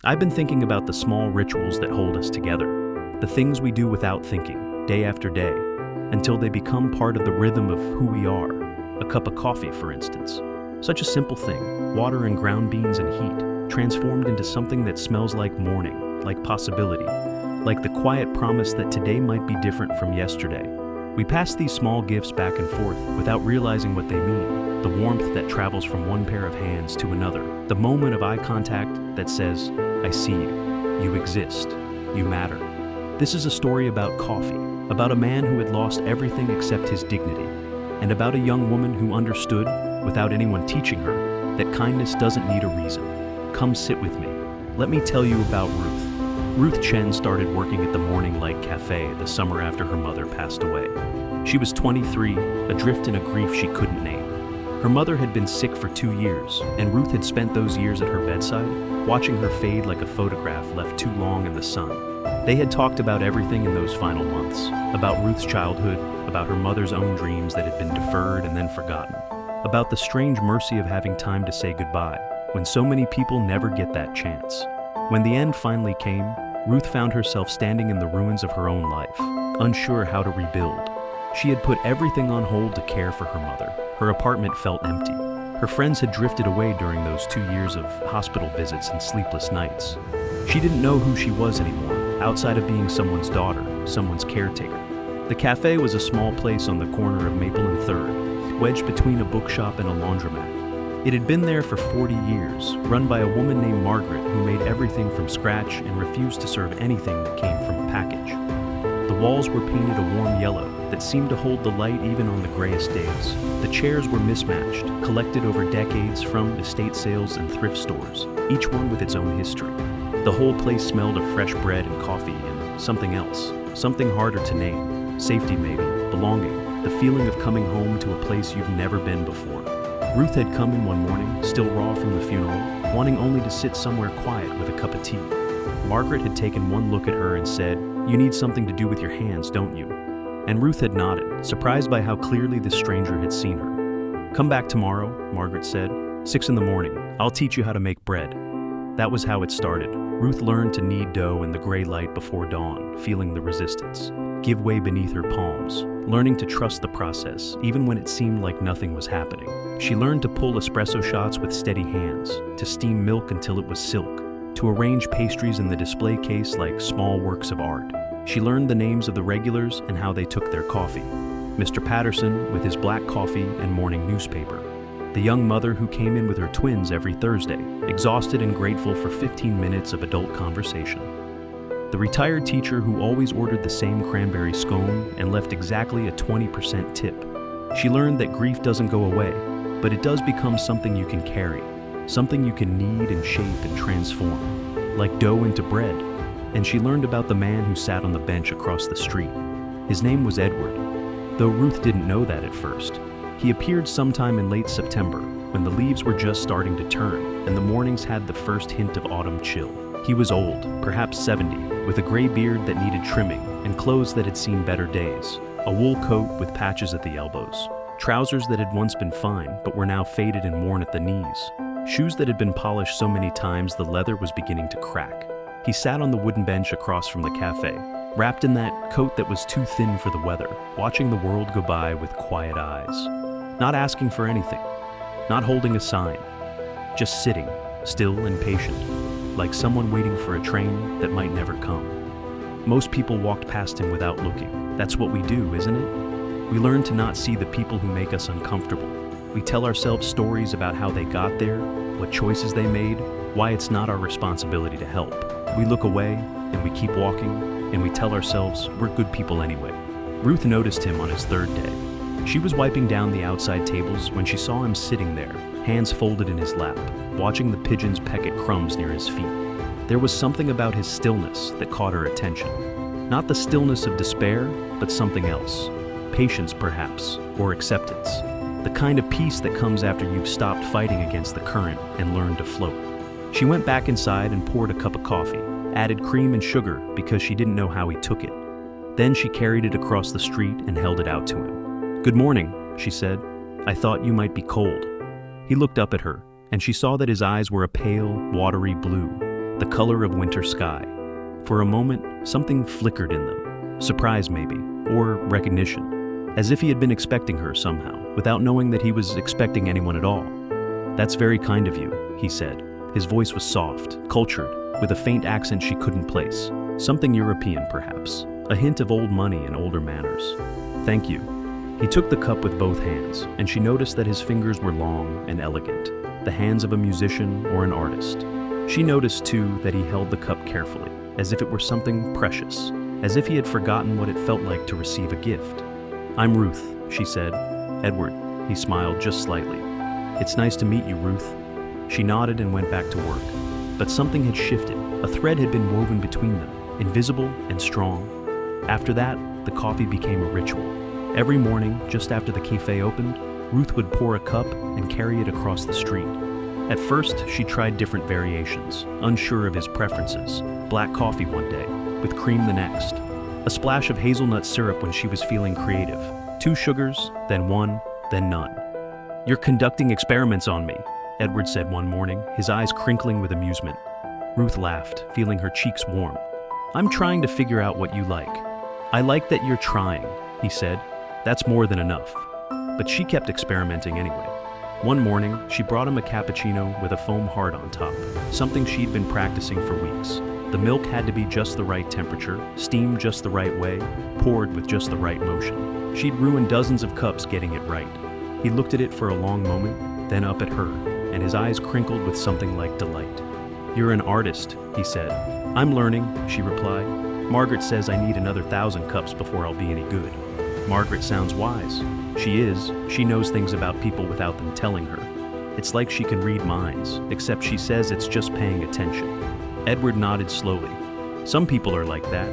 I've been thinking about the small rituals that hold us together, the things we do without thinking, day after day, until they become part of the rhythm of who we are. A cup of coffee, for instance. Such a simple thing, water and ground beans and heat, transformed into something that smells like morning, like possibility, like the quiet promise that today might be different from yesterday. We pass these small gifts back and forth without realizing what they mean. The warmth that travels from one pair of hands to another. The moment of eye contact that says, I see you. You exist. You matter. This is a story about coffee, about a man who had lost everything except his dignity, and about a young woman who understood, without anyone teaching her, that kindness doesn't need a reason. Come sit with me. Let me tell you about Ruth. Ruth Chen started working at the Morning Light Cafe the summer after her mother passed away. She was 23, adrift in a grief she couldn't name. Her mother had been sick for 2 years, and Ruth had spent those years at her bedside, watching her fade like a photograph left too long in the sun. They had talked about everything in those final months, about Ruth's childhood, about her mother's own dreams that had been deferred and then forgotten, about the strange mercy of having time to say goodbye, when so many people never get that chance. When the end finally came, Ruth found herself standing in the ruins of her own life, unsure how to rebuild. She had put everything on hold to care for her mother. Her apartment felt empty. Her friends had drifted away during those 2 years of hospital visits and sleepless nights. She didn't know who she was anymore, outside of being someone's daughter, someone's caretaker. The cafe was a small place on the corner of Maple and 3rd, wedged between a bookshop and a laundromat. It had been there for 40 years, run by a woman named Margaret who made everything from scratch and refused to serve anything that came from a package. The walls were painted a warm yellow that seemed to hold the light even on the grayest days. The chairs were mismatched, collected over decades from estate sales and thrift stores, each one with its own history. The whole place smelled of fresh bread and coffee and something else, something harder to name. Safety maybe, belonging, the feeling of coming home to a place you've never been before. Ruth had come in one morning, still raw from the funeral, wanting only to sit somewhere quiet with a cup of tea. Margaret had taken one look at her and said, "You need something to do with your hands, don't you?" And Ruth had nodded, surprised by how clearly this stranger had seen her. "Come back tomorrow," Margaret said. 6 in the morning. I'll teach you how to make bread." That was how it started. Ruth learned to knead dough in the gray light before dawn, feeling the resistance give way beneath her palms, learning to trust the process, even when it seemed like nothing was happening. She learned to pull espresso shots with steady hands, to steam milk until it was silk, to arrange pastries in the display case like small works of art. She learned the names of the regulars and how they took their coffee. Mr. Patterson with his black coffee and morning newspaper. The young mother who came in with her twins every Thursday, exhausted and grateful for 15 minutes of adult conversation. The retired teacher who always ordered the same cranberry scone and left exactly a 20% tip. She learned that grief doesn't go away, but it does become something you can carry, something you can knead and shape and transform, like dough into bread. And she learned about the man who sat on the bench across the street. His name was Edward, though Ruth didn't know that at first. He appeared sometime in late September, when the leaves were just starting to turn and the mornings had the first hint of autumn chill. He was old, perhaps 70, with a gray beard that needed trimming and clothes that had seen better days, a wool coat with patches at the elbows, trousers that had once been fine but were now faded and worn at the knees, shoes that had been polished so many times the leather was beginning to crack. He sat on the wooden bench across from the cafe, wrapped in that coat that was too thin for the weather, watching the world go by with quiet eyes, not asking for anything, not holding a sign, just sitting, still and patient, like someone waiting for a train that might never come. Most people walked past him without looking. That's what we do, isn't it? We learn to not see the people who make us uncomfortable. We tell ourselves stories about how they got there, what choices they made, why it's not our responsibility to help. We look away, and we keep walking, and we tell ourselves we're good people anyway. Ruth noticed him on his 3rd day. She was wiping down the outside tables when she saw him sitting there, hands folded in his lap, watching the pigeons peck at crumbs near his feet. There was something about his stillness that caught her attention. Not the stillness of despair, but something else. Patience, perhaps, or acceptance. The kind of peace that comes after you've stopped fighting against the current and learned to float. She went back inside and poured a cup of coffee, added cream and sugar because she didn't know how he took it. Then she carried it across the street and held it out to him. "Good morning," she said. "I thought you might be cold." He looked up at her, and she saw that his eyes were a pale, watery blue, the color of winter sky. For a moment, something flickered in them, surprise maybe, or recognition, as if he had been expecting her somehow, without knowing that he was expecting anyone at all. "That's very kind of you," he said. His voice was soft, cultured, with a faint accent she couldn't place. Something European, perhaps, a hint of old money and older manners. "Thank you." He took the cup with both hands, and she noticed that his fingers were long and elegant, the hands of a musician or an artist. She noticed, too, that he held the cup carefully, as if it were something precious, as if he had forgotten what it felt like to receive a gift. "I'm Ruth," she said. "Edward." He smiled just slightly. "It's nice to meet you, Ruth." She nodded and went back to work. But something had shifted. A thread had been woven between them, invisible and strong. After that, the coffee became a ritual. Every morning, just after the cafe opened, Ruth would pour a cup and carry it across the street. At first, she tried different variations, unsure of his preferences. Black coffee one day, with cream the next. A splash of hazelnut syrup when she was feeling creative. 2 sugars, then 1, then none. "You're conducting experiments on me," Edward said one morning, his eyes crinkling with amusement. Ruth laughed, feeling her cheeks warm. "I'm trying to figure out what you like." "I like that you're trying," he said. "That's more than enough." But she kept experimenting anyway. One morning, she brought him a cappuccino with a foam heart on top, something she'd been practicing for weeks. The milk had to be just the right temperature, steamed just the right way, poured with just the right motion. She'd ruined dozens of cups getting it right. He looked at it for a long moment, then up at her, and his eyes crinkled with something like delight. "You're an artist," he said. "I'm learning," she replied. "Margaret says I need another 1,000 cups before I'll be any good." Margaret sounds wise. She is. She knows things about people without them telling her. It's like she can read minds, except she says it's just paying attention. Edward nodded slowly. Some people are like that.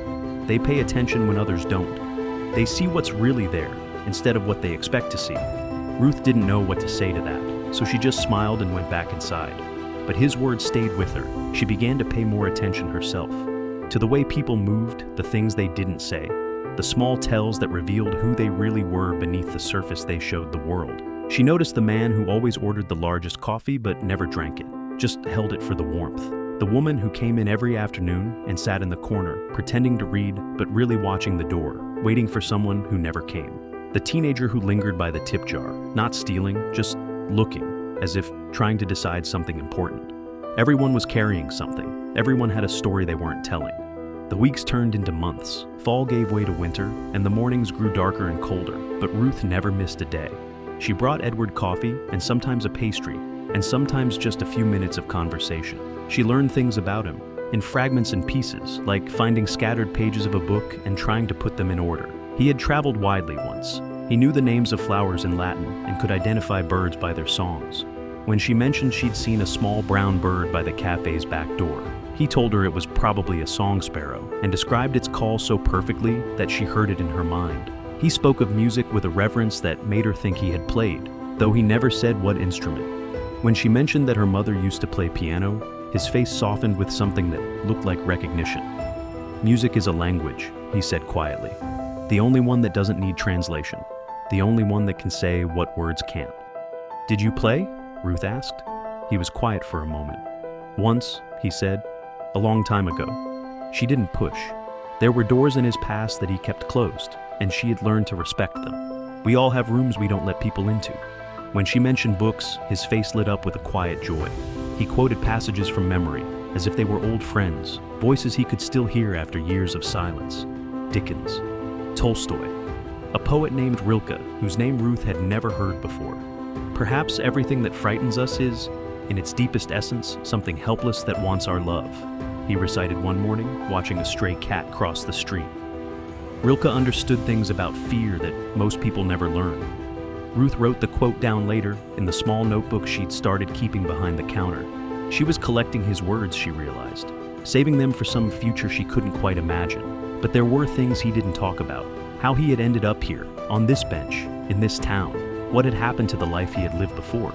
They pay attention when others don't. They see what's really there, instead of what they expect to see. Ruth didn't know what to say to that, so she just smiled and went back inside. But his words stayed with her. She began to pay more attention herself, to the way people moved, the things they didn't say, the small tells that revealed who they really were beneath the surface they showed the world. She noticed the man who always ordered the largest coffee but never drank it, just held it for the warmth. The woman who came in every afternoon and sat in the corner, pretending to read but really watching the door, waiting for someone who never came. The teenager who lingered by the tip jar, not stealing, just looking, as if trying to decide something important. Everyone was carrying something. Everyone had a story they weren't telling. The weeks turned into months. Fall gave way to winter, and the mornings grew darker and colder, but Ruth never missed a day. She brought Edward coffee and sometimes a pastry, and sometimes just a few minutes of conversation. She learned things about him, in fragments and pieces, like finding scattered pages of a book and trying to put them in order. He had traveled widely once. He knew the names of flowers in Latin and could identify birds by their songs. When she mentioned she'd seen a small brown bird by the cafe's back door, he told her it was probably a song sparrow and described its call so perfectly that she heard it in her mind. He spoke of music with a reverence that made her think he had played, though he never said what instrument. When she mentioned that her mother used to play piano, his face softened with something that looked like recognition. "Music is a language," he said quietly. "The only one that doesn't need translation. The only one that can say what words can't." "Did you play?" Ruth asked. He was quiet for a moment. "Once," he said, "a long time ago." She didn't push. There were doors in his past that he kept closed, and she had learned to respect them. We all have rooms we don't let people into. When she mentioned books, his face lit up with a quiet joy. He quoted passages from memory, as if they were old friends, voices he could still hear after years of silence. Dickens, Tolstoy, a poet named Rilke, whose name Ruth had never heard before. Perhaps everything that frightens us is, in its deepest essence, something helpless that wants our love, he recited one morning, watching a stray cat cross the street. Rilke understood things about fear that most people never learn. Ruth wrote the quote down later in the small notebook she'd started keeping behind the counter. She was collecting his words, she realized, saving them for some future she couldn't quite imagine. But there were things he didn't talk about. How he had ended up here, on this bench, in this town. What had happened to the life he had lived before.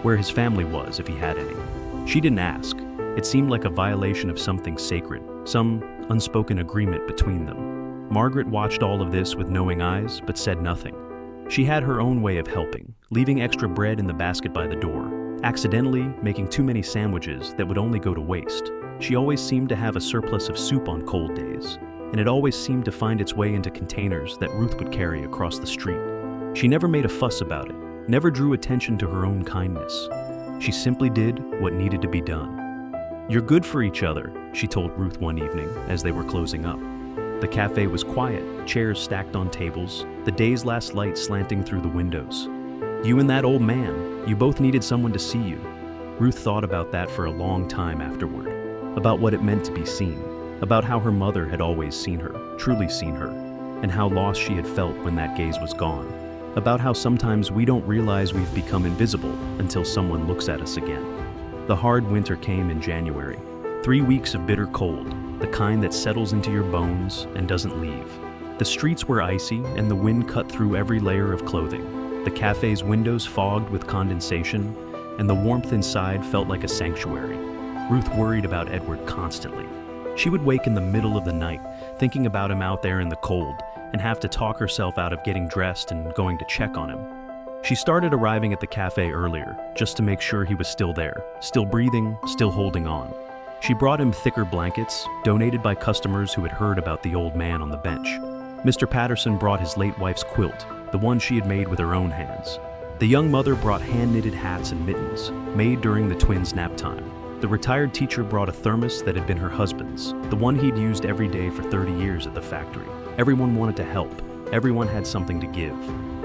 Where his family was, if he had any. She didn't ask. It seemed like a violation of something sacred, some unspoken agreement between them. Margaret watched all of this with knowing eyes, but said nothing. She had her own way of helping, leaving extra bread in the basket by the door, accidentally making too many sandwiches that would only go to waste. She always seemed to have a surplus of soup on cold days, and it always seemed to find its way into containers that Ruth would carry across the street. She never made a fuss about it, never drew attention to her own kindness. She simply did what needed to be done. "You're good for each other," she told Ruth one evening as they were closing up. The cafe was quiet, chairs stacked on tables, the day's last light slanting through the windows. "You and that old man, you both needed someone to see you." Ruth thought about that for a long time afterward, about what it meant to be seen, about how her mother had always seen her, truly seen her, and how lost she had felt when that gaze was gone, about how sometimes we don't realize we've become invisible until someone looks at us again. The hard winter came in January. 3 weeks of bitter cold, the kind that settles into your bones and doesn't leave. The streets were icy and the wind cut through every layer of clothing. The cafe's windows fogged with condensation, and the warmth inside felt like a sanctuary. Ruth worried about Edward constantly. She would wake in the middle of the night, thinking about him out there in the cold, and have to talk herself out of getting dressed and going to check on him. She started arriving at the cafe earlier, just to make sure he was still there, still breathing, still holding on. She brought him thicker blankets, donated by customers who had heard about the old man on the bench. Mr. Patterson brought his late wife's quilt, the one she had made with her own hands. The young mother brought hand-knitted hats and mittens, made during the twins' nap time. The retired teacher brought a thermos that had been her husband's, the one he'd used every day for 30 years at the factory. Everyone wanted to help. Everyone had something to give.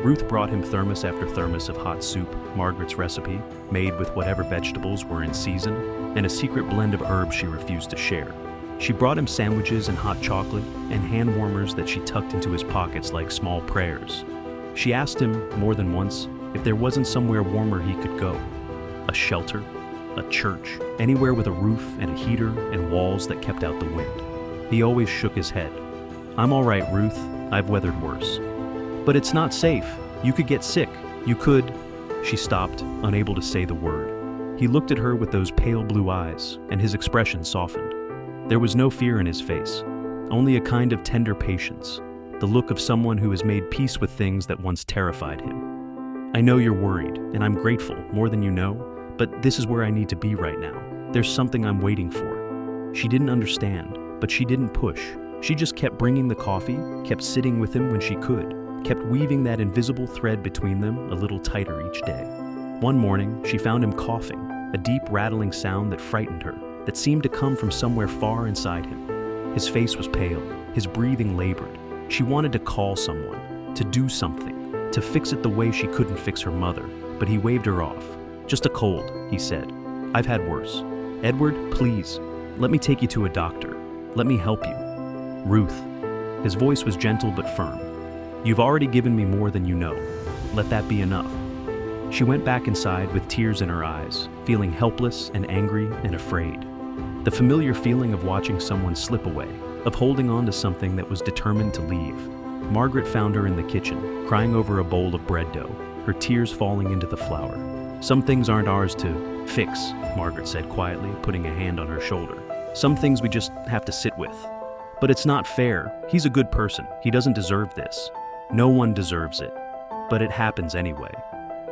Ruth brought him thermos after thermos of hot soup, Margaret's recipe, made with whatever vegetables were in season, and a secret blend of herbs she refused to share. She brought him sandwiches and hot chocolate, and hand warmers that she tucked into his pockets like small prayers. She asked him, more than once, if there wasn't somewhere warmer he could go. A shelter, a church, anywhere with a roof and a heater and walls that kept out the wind. He always shook his head. "I'm all right, Ruth. I've weathered worse." "But it's not safe. You could get sick. You could..." She stopped, unable to say the word. He looked at her with those pale blue eyes, and his expression softened. There was no fear in his face, only a kind of tender patience, the look of someone who has made peace with things that once terrified him. "I know you're worried, and I'm grateful, more than you know, but this is where I need to be right now. There's something I'm waiting for." She didn't understand, but she didn't push. She just kept bringing the coffee, kept sitting with him when she could, kept weaving that invisible thread between them a little tighter each day. One morning, she found him coughing, a deep rattling sound that frightened her, that seemed to come from somewhere far inside him. His face was pale, his breathing labored. She wanted to call someone, to do something, to fix it the way she couldn't fix her mother, but he waved her off. "Just a cold," he said. "I've had worse. Edward, please, let me take you to a doctor. Let me help you." "Ruth." His voice was gentle but firm. "You've already given me more than you know. Let that be enough." She went back inside with tears in her eyes, feeling helpless and angry and afraid. The familiar feeling of watching someone slip away, of holding on to something that was determined to leave. Margaret found her in the kitchen, crying over a bowl of bread dough, her tears falling into the flour. "Some things aren't ours to fix," Margaret said quietly, putting a hand on her shoulder. "Some things we just have to sit with. But it's not fair. He's a good person. He doesn't deserve this. No one deserves it. But it happens anyway."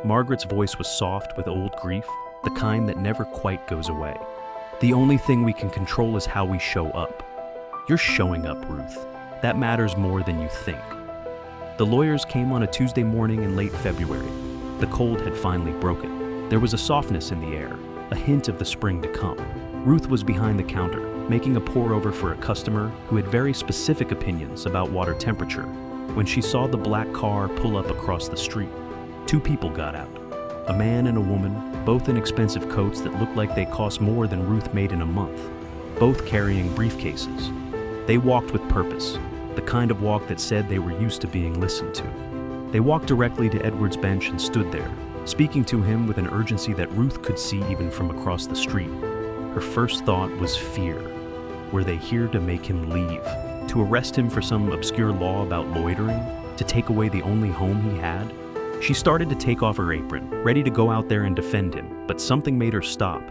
Margaret's voice was soft with old grief, the kind that never quite goes away. "The only thing we can control is how we show up. You're showing up, Ruth. That matters more than you think." The lawyers came on a Tuesday morning in late February. The cold had finally broken. There was a softness in the air, a hint of the spring to come. Ruth was behind the counter, making a pour-over for a customer who had very specific opinions about water temperature, when she saw the black car pull up across the street. 2 people got out, a man and a woman, both in expensive coats that looked like they cost more than Ruth made in a month, both carrying briefcases. They walked with purpose, the kind of walk that said they were used to being listened to. They walked directly to Edward's bench and stood there, speaking to him with an urgency that Ruth could see even from across the street. Her first thought was fear. Were they here to make him leave? To arrest him for some obscure law about loitering? To take away the only home he had? She started to take off her apron, ready to go out there and defend him, but something made her stop.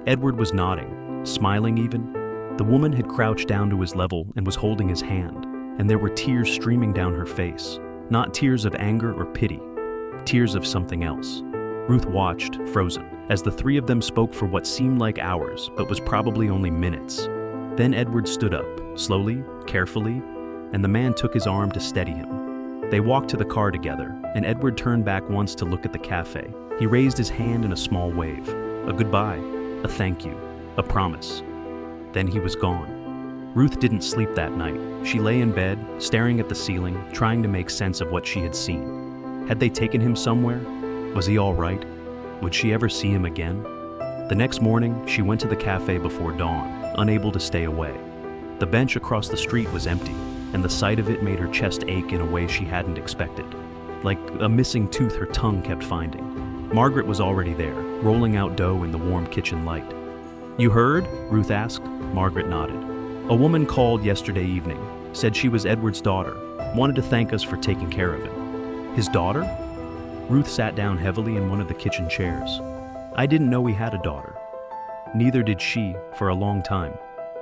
Edward was nodding, smiling even. The woman had crouched down to his level and was holding his hand, and there were tears streaming down her face. Not tears of anger or pity, tears of something else. Ruth watched, frozen, as the three of them spoke for what seemed like hours, but was probably only minutes. Then Edward stood up, slowly, carefully, and the man took his arm to steady him. They walked to the car together, and Edward turned back once to look at the cafe. He raised his hand in a small wave, a goodbye, a thank you, a promise. Then he was gone. Ruth didn't sleep that night. She lay in bed, staring at the ceiling, trying to make sense of what she had seen. Had they taken him somewhere? Was he all right? Would she ever see him again? The next morning, she went to the cafe before dawn, unable to stay away. The bench across the street was empty, and the sight of it made her chest ache in a way she hadn't expected. Like a missing tooth her tongue kept finding. Margaret was already there, rolling out dough in the warm kitchen light. "You heard?" Ruth asked. Margaret nodded. "A woman called yesterday evening, said she was Edward's daughter, wanted to thank us for taking care of him." "His daughter?" Ruth sat down heavily in one of the kitchen chairs. "I didn't know he had a daughter." Neither did she for a long time.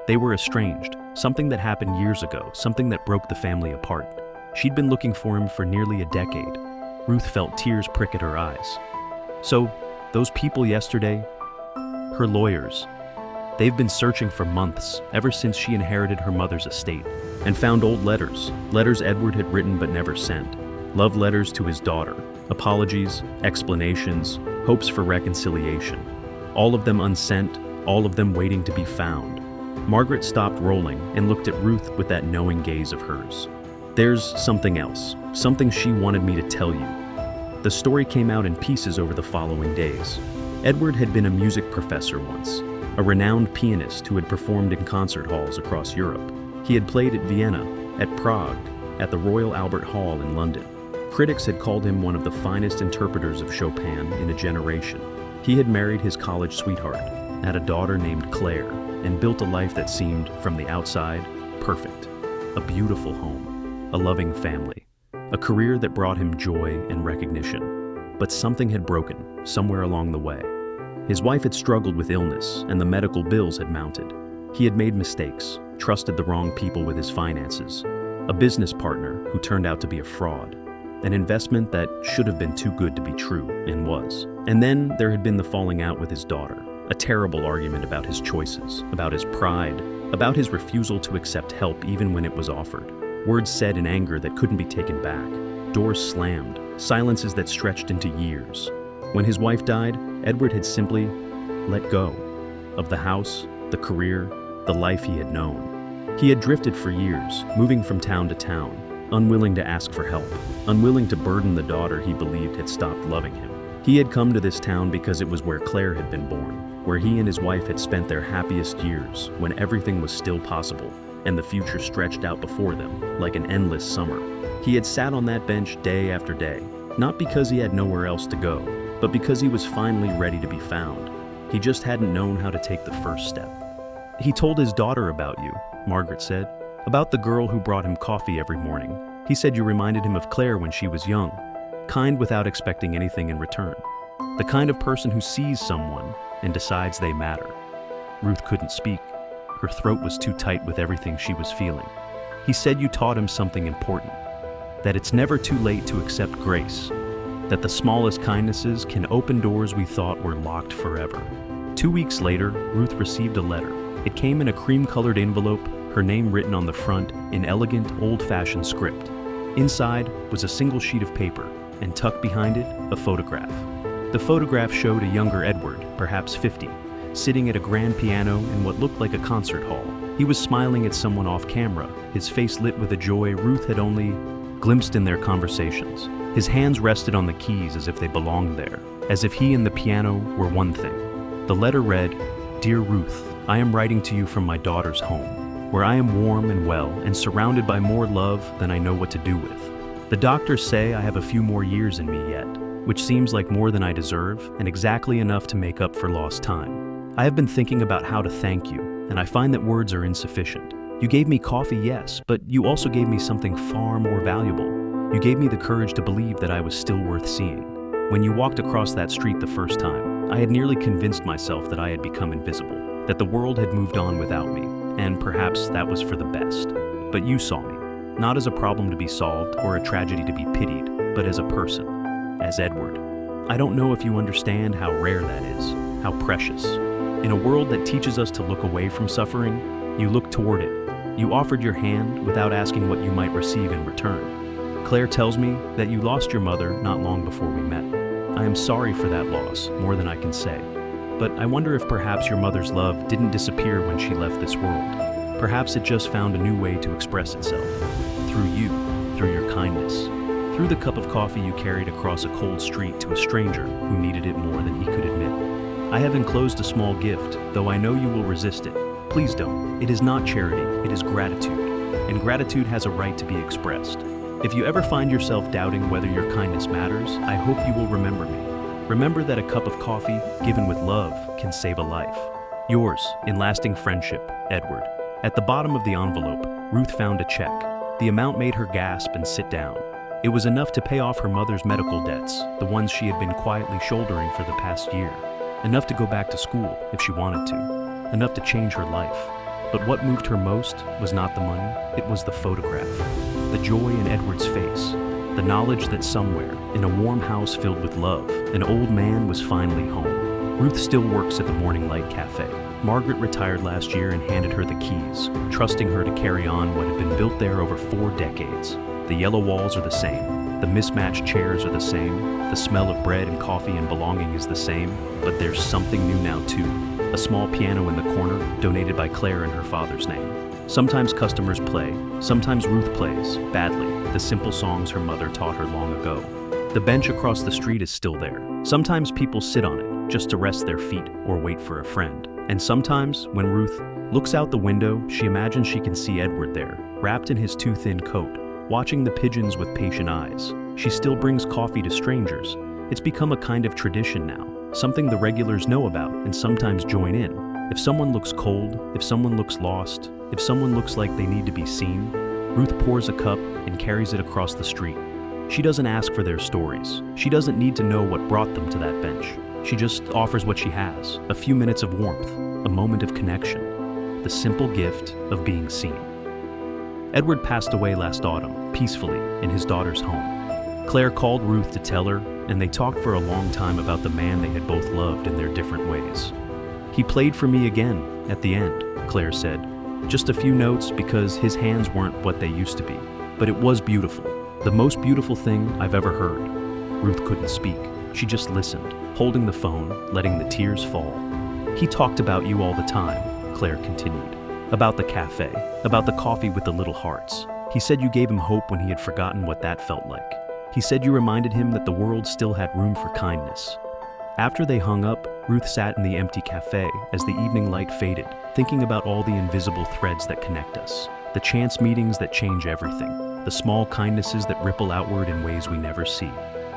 They were estranged, something that happened years ago, something that broke the family apart. She'd been looking for him for nearly a decade. Ruth felt tears prick at her eyes. "So, those people yesterday, her lawyers, they've been searching for months, ever since she inherited her mother's estate, and found old letters Edward had written but never sent. Love letters to his daughter, apologies, explanations, hopes for reconciliation. All of them unsent, all of them waiting to be found." Margaret stopped rolling and looked at Ruth with that knowing gaze of hers. "There's something else, something she wanted me to tell you." The story came out in pieces over the following days. Edward had been a music professor once, a renowned pianist who had performed in concert halls across Europe. He had played at Vienna, at Prague, at the Royal Albert Hall in London. Critics had called him one of the finest interpreters of Chopin in a generation. He had married his college sweetheart, had a daughter named Claire, and built a life that seemed, from the outside, perfect. A beautiful home, a loving family, a career that brought him joy and recognition. But something had broken, somewhere along the way. His wife had struggled with illness, and the medical bills had mounted. He had made mistakes, trusted the wrong people with his finances, a business partner who turned out to be a fraud, an investment that should have been too good to be true, and was. And then there had been the falling out with his daughter, a terrible argument about his choices, about his pride, about his refusal to accept help even when it was offered. Words said in anger that couldn't be taken back. Doors slammed, silences that stretched into years. When his wife died, Edward had simply let go of the house, the career, the life he had known. He had drifted for years, moving from town to town, unwilling to ask for help, unwilling to burden the daughter he believed had stopped loving him. He had come to this town because it was where Claire had been born, where he and his wife had spent their happiest years, when everything was still possible, and the future stretched out before them, like an endless summer. He had sat on that bench day after day, not because he had nowhere else to go, but because he was finally ready to be found. He just hadn't known how to take the first step. "He told his daughter about you," Margaret said, "about the girl who brought him coffee every morning. He said you reminded him of Claire when she was young, kind without expecting anything in return. The kind of person who sees someone and decides they matter." Ruth couldn't speak. Her throat was too tight with everything she was feeling. "He said you taught him something important, that it's never too late to accept grace, that the smallest kindnesses can open doors we thought were locked forever." 2 weeks later, Ruth received a letter. It came in a cream-colored envelope, her name written on the front in elegant, old-fashioned script. Inside was a single sheet of paper, and tucked behind it, a photograph. The photograph showed a younger Edward, perhaps 50, sitting at a grand piano in what looked like a concert hall. He was smiling at someone off camera, his face lit with a joy Ruth had only glimpsed in their conversations. His hands rested on the keys as if they belonged there, as if he and the piano were one thing. The letter read, "Dear Ruth, I am writing to you from my daughter's home, where I am warm and well and surrounded by more love than I know what to do with. The doctors say I have a few more years in me yet, which seems like more than I deserve and exactly enough to make up for lost time. I have been thinking about how to thank you, and I find that words are insufficient. You gave me coffee, yes, but you also gave me something far more valuable. You gave me the courage to believe that I was still worth seeing. When you walked across that street the first time, I had nearly convinced myself that I had become invisible, that the world had moved on without me, and perhaps that was for the best. But you saw me, not as a problem to be solved or a tragedy to be pitied, but as a person, as Edward. I don't know if you understand how rare that is, how precious. In a world that teaches us to look away from suffering, you look toward it. You offered your hand without asking what you might receive in return. Claire tells me that you lost your mother not long before we met. I am sorry for that loss, more than I can say. But I wonder if perhaps your mother's love didn't disappear when she left this world. Perhaps it just found a new way to express itself. Through you, through your kindness, through the cup of coffee you carried across a cold street to a stranger who needed it more than he could admit. I have enclosed a small gift, though I know you will resist it. Please don't. It is not charity, it is gratitude. And gratitude has a right to be expressed. If you ever find yourself doubting whether your kindness matters, I hope you will remember me. Remember that a cup of coffee, given with love, can save a life. Yours, in lasting friendship, Edward. At the bottom of the envelope, Ruth found a check. The amount made her gasp and sit down. It was enough to pay off her mother's medical debts, the ones she had been quietly shouldering for the past year. Enough to go back to school, if she wanted to. Enough to change her life. But what moved her most was not the money, it was the photograph. The joy in Edward's face. The knowledge that somewhere, in a warm house filled with love, an old man was finally home. Ruth still works at the Morning Light Cafe. Margaret retired last year and handed her the keys, trusting her to carry on what had been built there over 4 decades. The yellow walls are the same. The mismatched chairs are the same. The smell of bread and coffee and belonging is the same. But there's something new now too. A small piano in the corner, donated by Claire in her father's name. Sometimes customers play, sometimes Ruth plays, badly, the simple songs her mother taught her long ago. The bench across the street is still there. Sometimes people sit on it, just to rest their feet or wait for a friend. And sometimes, when Ruth looks out the window, she imagines she can see Edward there, wrapped in his too thin coat, watching the pigeons with patient eyes. She still brings coffee to strangers. It's become a kind of tradition now, something the regulars know about and sometimes join in. If someone looks cold, if someone looks lost, if someone looks like they need to be seen, Ruth pours a cup and carries it across the street. She doesn't ask for their stories. She doesn't need to know what brought them to that bench. She just offers what she has, a few minutes of warmth, a moment of connection, the simple gift of being seen. Edward passed away last autumn, peacefully, in his daughter's home. Claire called Ruth to tell her, and they talked for a long time about the man they had both loved in their different ways. "He played for me again, at the end," Claire said. "Just a few notes because his hands weren't what they used to be. But it was beautiful. The most beautiful thing I've ever heard." Ruth couldn't speak. She just listened, holding the phone, letting the tears fall. "He talked about you all the time," Claire continued. "About the cafe, about the coffee with the little hearts. He said you gave him hope when he had forgotten what that felt like. He said you reminded him that the world still had room for kindness." After they hung up, Ruth sat in the empty cafe as the evening light faded, thinking about all the invisible threads that connect us, the chance meetings that change everything, the small kindnesses that ripple outward in ways we never see.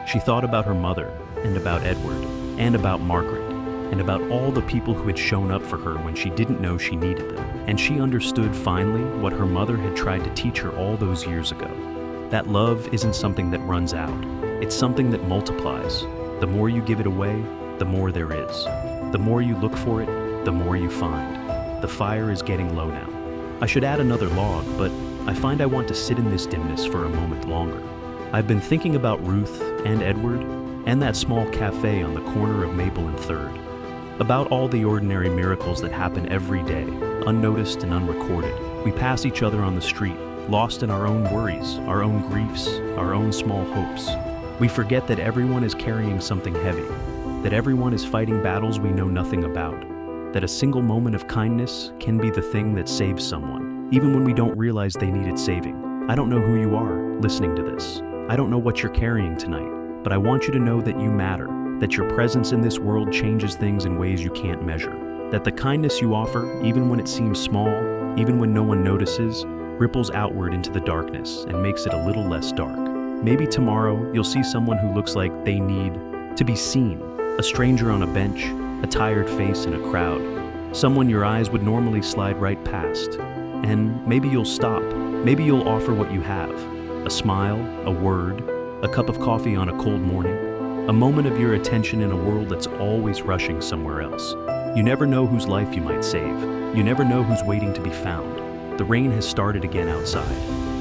She thought about her mother, and about Edward, and about Margaret, and about all the people who had shown up for her when she didn't know she needed them. And she understood finally what her mother had tried to teach her all those years ago. That love isn't something that runs out. It's something that multiplies. The more you give it away, the more there is. The more you look for it, the more you find. The fire is getting low now. I should add another log, but I find I want to sit in this dimness for a moment longer. I've been thinking about Ruth and Edward and that small cafe on the corner of Maple and 3rd. About all the ordinary miracles that happen every day, unnoticed and unrecorded. We pass each other on the street, lost in our own worries, our own griefs, our own small hopes. We forget that everyone is carrying something heavy, that everyone is fighting battles we know nothing about, that a single moment of kindness can be the thing that saves someone, even when we don't realize they needed saving. I don't know who you are listening to this. I don't know what you're carrying tonight, but I want you to know that you matter, that your presence in this world changes things in ways you can't measure, that the kindness you offer, even when it seems small, even when no one notices, ripples outward into the darkness and makes it a little less dark. Maybe tomorrow you'll see someone who looks like they need to be seen, a stranger on a bench, a tired face in a crowd, someone your eyes would normally slide right past. And maybe you'll stop, maybe you'll offer what you have, a smile, a word, a cup of coffee on a cold morning, a moment of your attention in a world that's always rushing somewhere else. You never know whose life you might save. You never know who's waiting to be found. The rain has started again outside.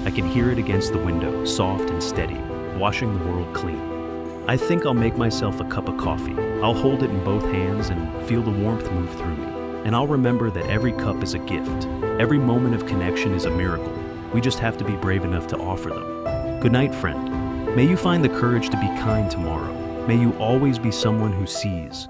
I can hear it against the window, soft and steady, washing the world clean. I think I'll make myself a cup of coffee. I'll hold it in both hands and feel the warmth move through me. And I'll remember that every cup is a gift. Every moment of connection is a miracle. We just have to be brave enough to offer them. Good night, friend. May you find the courage to be kind tomorrow. May you always be someone who sees,